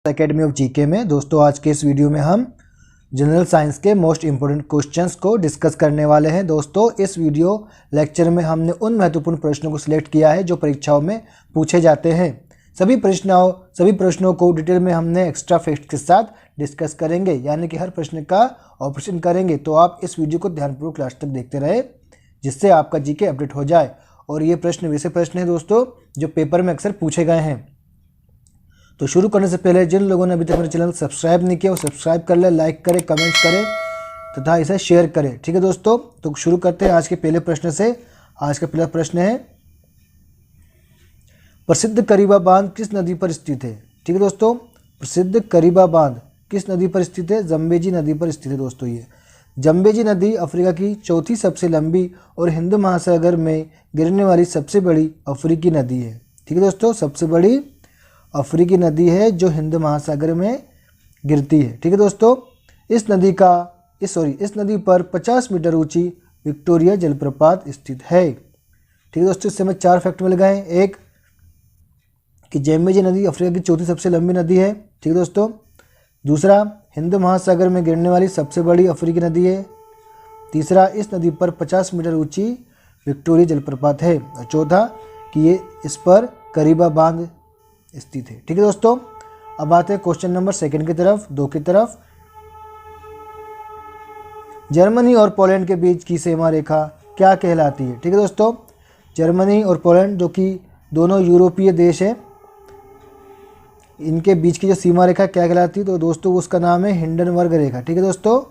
Academy of GK में। दोस्तों आज के इस वीडियो में हम जनरल साइंस के मोस्ट इंपोर्टेंट क्वेश्चंस को डिस्कस करने वाले हैं। दोस्तों इस वीडियो लेक्चर में हमने उन महत्वपूर्ण प्रश्नों को सिलेक्ट किया है जो परीक्षाओं में पूछे जाते हैं। सभी प्रश्नों को डिटेल में हमने एक्स्ट्रा फैक्ट के साथ डिस्कस करेंगे, यानी कि हर प्रश्न का ऑपरेशन करेंगे। तो आप इस वीडियो को ध्यानपूर्वक लास्ट तक देखते रहे, जिससे आपका जीके अपडेट हो जाए। और ये प्रश्न वैसे प्रश्न हैं दोस्तों जो पेपर में अक्सर पूछे गए हैं। तो शुरू करने से पहले जिन लोगों ने अभी तक मेरे चैनल सब्सक्राइब नहीं किया वो सब्सक्राइब कर ले, लाइक करें, कमेंट्स करें तथा इसे शेयर करें। ठीक है दोस्तों, तो शुरू करते हैं आज के पहले प्रश्न से। आज का पहला प्रश्न है, प्रसिद्ध करीबा बांध किस नदी पर स्थित है? ठीक है दोस्तों, प्रसिद्ध करीबा बांध किस नदी पर स्थित है? जम्बेजी नदी पर स्थित है दोस्तों। ये जम्बेजी नदी अफ्रीका की चौथी सबसे लंबी और हिंद महासागर में गिरने वाली सबसे बड़ी अफ्रीकी नदी है। ठीक है दोस्तों, सबसे बड़ी अफ्रीकी नदी है जो हिंद महासागर में गिरती है। ठीक है दोस्तों, इस नदी पर 50 मीटर ऊंची विक्टोरिया जलप्रपात स्थित है। ठीक है दोस्तों, इससे हमें 4 फैक्ट मिल गए। एक कि जम्बेजी नदी अफ्रीका की चौथी सबसे लंबी नदी है। ठीक है दोस्तों। दूसरा, हिंद महासागर में गिरने वाली सबसे बड़ी अफ्रीकी नदी है। तीसरा, इस नदी पर 50 मीटर ऊंची विक्टोरिया जलप्रपात है। और चौथा कि ये इस पर करीबा बांध स्थित है। ठीक है दोस्तों, अब आते हैं क्वेश्चन नंबर 2 की तरफ, 2 की तरफ। जर्मनी और पोलैंड के बीच की सीमा रेखा क्या कहलाती है? ठीक है दोस्तों, जर्मनी और पोलैंड जो कि दोनों यूरोपीय देश हैं, इनके बीच की जो सीमा रेखा क्या कहलाती है? तो दोस्तों उसका नाम है हिंडनबर्ग रेखा। ठीक है दोस्तों,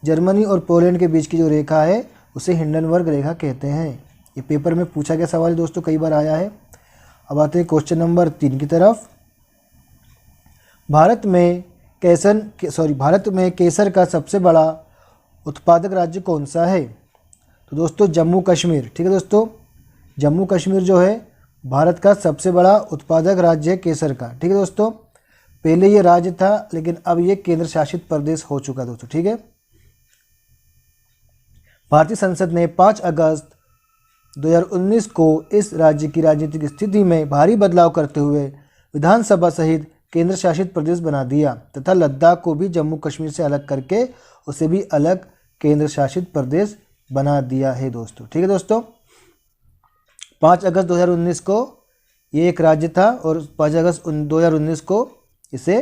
जर्मनी और पोलैंड के बीच की जो रेखा है उसे हिंडनबर्ग रेखा कहते हैं। ये पेपर में पूछा गया सवाल दोस्तों, कई बार आया है। अब आते हैं क्वेश्चन नंबर 3 की तरफ। भारत में केसर का सबसे बड़ा उत्पादक राज्य कौन सा है? तो दोस्तों जम्मू कश्मीर। ठीक है दोस्तों, जम्मू कश्मीर जो है भारत का सबसे बड़ा उत्पादक राज्य है केसर का। ठीक है दोस्तों, पहले ये राज्य था लेकिन अब ये केंद्र शासित प्रदेश हो चुका है दोस्तों। ठीक है, भारतीय संसद ने 5 अगस्त 2019 को इस राज्य की राजनीतिक स्थिति में भारी बदलाव करते हुए विधानसभा सहित केंद्र शासित प्रदेश बना दिया तथा लद्दाख को भी जम्मू कश्मीर से अलग करके उसे भी अलग केंद्र शासित प्रदेश बना दिया है दोस्तों। ठीक है दोस्तों, 5 अगस्त 2019 को ये एक राज्य था और 5 अगस्त 2019 को इसे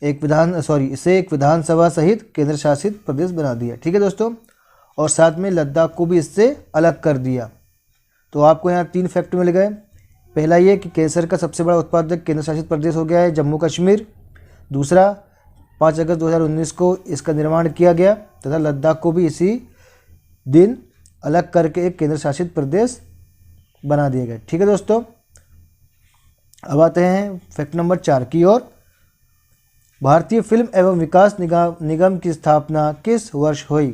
एक विधानसभा सहित केंद्र शासित प्रदेश बना दिया। ठीक है दोस्तों, और साथ में लद्दाख को भी इससे अलग कर दिया। तो आपको यहाँ 3 फैक्ट मिल गए। पहला ये कि केसर का सबसे बड़ा उत्पादक केंद्र शासित प्रदेश हो गया है जम्मू कश्मीर। दूसरा, 5 अगस्त 2019 को इसका निर्माण किया गया तथा लद्दाख को भी इसी दिन अलग करके एक केंद्र शासित प्रदेश बना दिया गया। ठीक है दोस्तों, अब आते हैं फैक्ट नंबर 4 की ओर। भारतीय फिल्म एवं विकास निगम की स्थापना किस वर्ष हुई?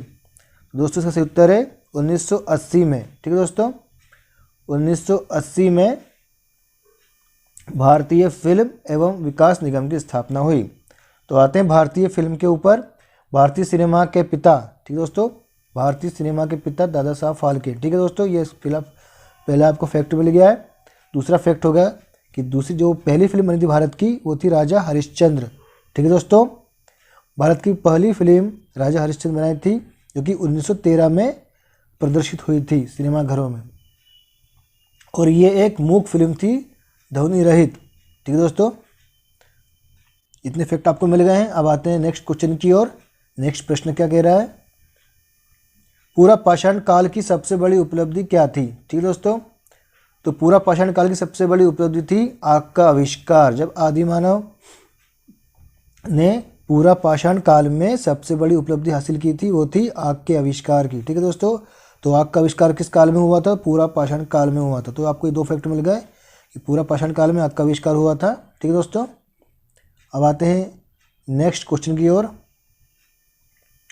दोस्तों इसका सही उत्तर है 1980 में। ठीक है दोस्तों, 1980 में भारतीय फिल्म एवं विकास निगम की स्थापना हुई। तो आते हैं भारतीय फिल्म के ऊपर। भारतीय सिनेमा के पिता, ठीक है दोस्तों, भारतीय सिनेमा के पिता दादा साहब फाल्के। ठीक है दोस्तों, ये पहला आपको फैक्ट मिल गया है। दूसरा फैक्ट होगा कि दूसरी जो पहली फिल्म बनी थी भारत की वो थी राजा हरिश्चंद्र। ठीक है दोस्तों, भारत की पहली फिल्म राजा हरिश्चंद्र बनाई थी जो कि 1913 में प्रदर्शित हुई थी सिनेमाघरों में, और ये एक मूक फिल्म थी, ध्वनि रहित। ठीक है दोस्तों, इतने फैक्ट आपको मिल गए हैं। अब आते हैं नेक्स्ट क्वेश्चन की ओर। नेक्स्ट प्रश्न क्या कह रहा है? पूरा पाषाण काल की सबसे बड़ी उपलब्धि क्या थी? ठीक है दोस्तों, तो पूरा पाषाण काल की सबसे बड़ी उपलब्धि थी आग का आविष्कार। जब आदि मानव ने पूरा पाषाण काल में सबसे बड़ी उपलब्धि हासिल की थी वो थी आग के आविष्कार की। ठीक है दोस्तों, तो आग का आविष्कार किस काल में हुआ था? पूरा पाषाण काल में हुआ था। तो आपको ये 2 फैक्ट मिल गए कि पूरा पाषाण काल में आग का आविष्कार हुआ था। ठीक है दोस्तों, अब आते हैं नेक्स्ट क्वेश्चन की ओर।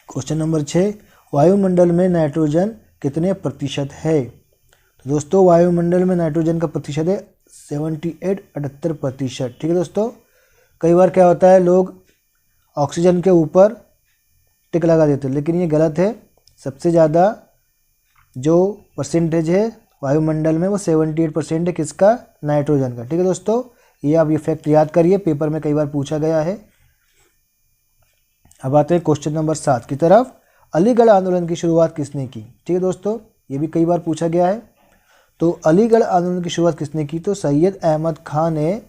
क्वेश्चन नंबर 6, वायुमंडल में नाइट्रोजन कितने प्रतिशत है? तो दोस्तों वायुमंडल में नाइट्रोजन का प्रतिशत है 78-78%। ठीक है दोस्तों, कई बार क्या होता है लोग ऑक्सीजन के ऊपर टिक लगा देते हैं, लेकिन ये गलत है। सबसे ज़्यादा जो परसेंटेज है वायुमंडल में वो 78% है किसका? नाइट्रोजन का। ठीक है दोस्तों, ये आप ये फैक्ट याद करिए, पेपर में कई बार पूछा गया है। अब आते हैं क्वेश्चन नंबर 7 की तरफ। अलीगढ़ आंदोलन की शुरुआत किसने की? ठीक है दोस्तों, ये भी कई बार पूछा गया है। तो अलीगढ़ आंदोलन की शुरुआत किसने की? तो सैयद अहमद खां ने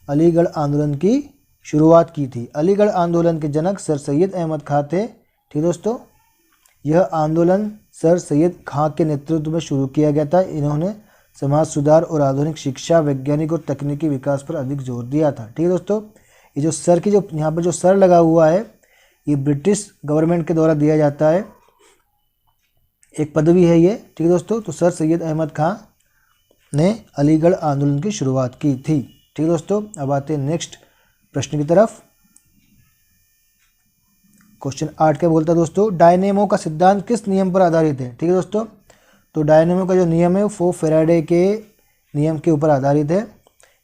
अलीगढ़ आंदोलन की शुरुआत की थी। अलीगढ़ आंदोलन के जनक सर सैयद अहमद खां थे। ठीक दोस्तों, यह आंदोलन सर सैयद खां के नेतृत्व में शुरू किया गया था। इन्होंने समाज सुधार और आधुनिक शिक्षा, वैज्ञानिक और तकनीकी विकास पर अधिक जोर दिया था। ठीक है दोस्तों, ये जो सर की जो यहाँ पर जो सर लगा हुआ है, ये ब्रिटिश गवर्नमेंट के द्वारा दिया जाता है, एक पदवी है ये। ठीक है दोस्तों, तो सर सैयद अहमद खां ने अलीगढ़ आंदोलन की शुरुआत की थी। ठीक है दोस्तों, अब आते हैं नेक्स्ट प्रश्न की तरफ। क्वेश्चन 8 क्या बोलता है दोस्तों? डायनेमो का सिद्धांत किस नियम पर आधारित है? ठीक है दोस्तों, तो डायनेमो का जो नियम है वो फैराडे के नियम के ऊपर आधारित है।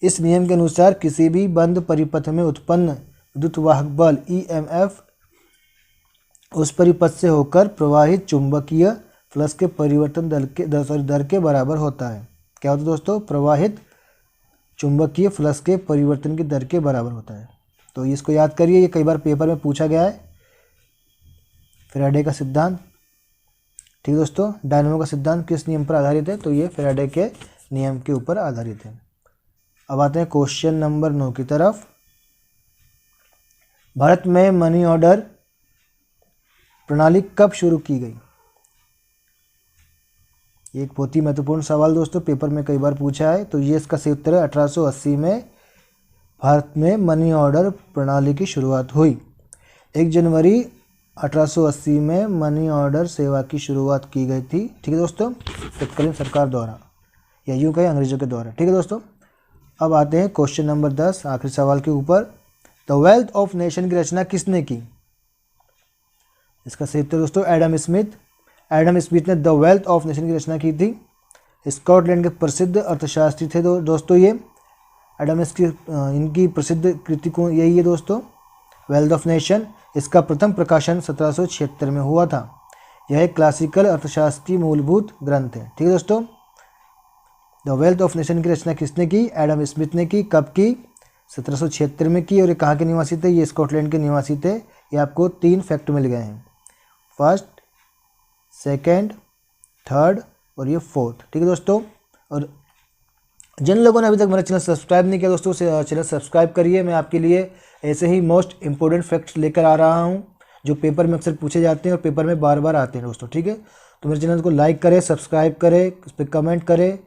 इस नियम के अनुसार किसी भी बंद परिपथ में उत्पन्न विद्युतवाहक बल EMF उस परिपथ से होकर प्रवाहित चुंबकीय फ्लक्स के परिवर्तन दर के बराबर होता है। क्या होता है दोस्तों? प्रवाहित चुंबकीय फ्लक्स के परिवर्तन की दर के बराबर होता है। तो इसको याद करिए, ये कई बार पेपर में पूछा गया है। फैराडे का सिद्धांत, ठीक है दोस्तों, डायनेमो का सिद्धांत किस नियम पर आधारित है? तो ये फैराडे के नियम के ऊपर आधारित है। अब आते हैं क्वेश्चन नंबर 9 की तरफ। भारत में मनी ऑर्डर प्रणाली कब शुरू की गई? ये एक बहुत ही महत्वपूर्ण सवाल दोस्तों, पेपर में कई बार पूछा है। तो ये इसका सही उत्तर है 1880 में भारत में मनी ऑर्डर प्रणाली की शुरुआत हुई। 1 जनवरी 1880 में मनी ऑर्डर सेवा की शुरुआत की गई थी। ठीक है दोस्तों, तत्कालीन सरकार द्वारा, या यूँ कहें अंग्रेजों के द्वारा। ठीक है दोस्तों, अब आते हैं क्वेश्चन नंबर 10 आखिरी सवाल के ऊपर। द वेल्थ ऑफ नेशन की रचना किसने की? इसका सही उत्तर दोस्तों एडम स्मिथ। एडम स्मिथ ने द वेल्थ ऑफ नेशन की रचना की थी। स्कॉटलैंड के प्रसिद्ध अर्थशास्त्री थे दोस्तों ये। एडम स्मिथ इनकी प्रसिद्ध कृति को यही है दोस्तों, वेल्थ ऑफ नेशन। इसका प्रथम प्रकाशन 1776 में हुआ था। यह एक क्लासिकल अर्थशास्त्री मूलभूत ग्रंथ है। ठीक है दोस्तों, द वेल्थ ऑफ नेशन की रचना किसने की? एडम स्मिथ ने की। कब की? 1776 में की। और ये कहाँ के निवासी थे? ये स्कॉटलैंड के निवासी थे। ये आपको 3 फैक्ट मिल गए हैं, फर्स्ट, सेकेंड, थर्ड और ये फोर्थ। ठीक है दोस्तों, और जिन लोगों ने अभी तक मेरा चैनल सब्सक्राइब नहीं किया दोस्तों, चैनल सब्सक्राइब करिए। मैं आपके लिए ऐसे ही मोस्ट इंपॉर्टेंट फैक्ट्स लेकर आ रहा हूं जो पेपर में अक्सर पूछे जाते हैं और पेपर में बार बार आते हैं दोस्तों। ठीक है, तो मेरे चैनल को लाइक करें, सब्सक्राइब करें, उस पर कमेंट करें।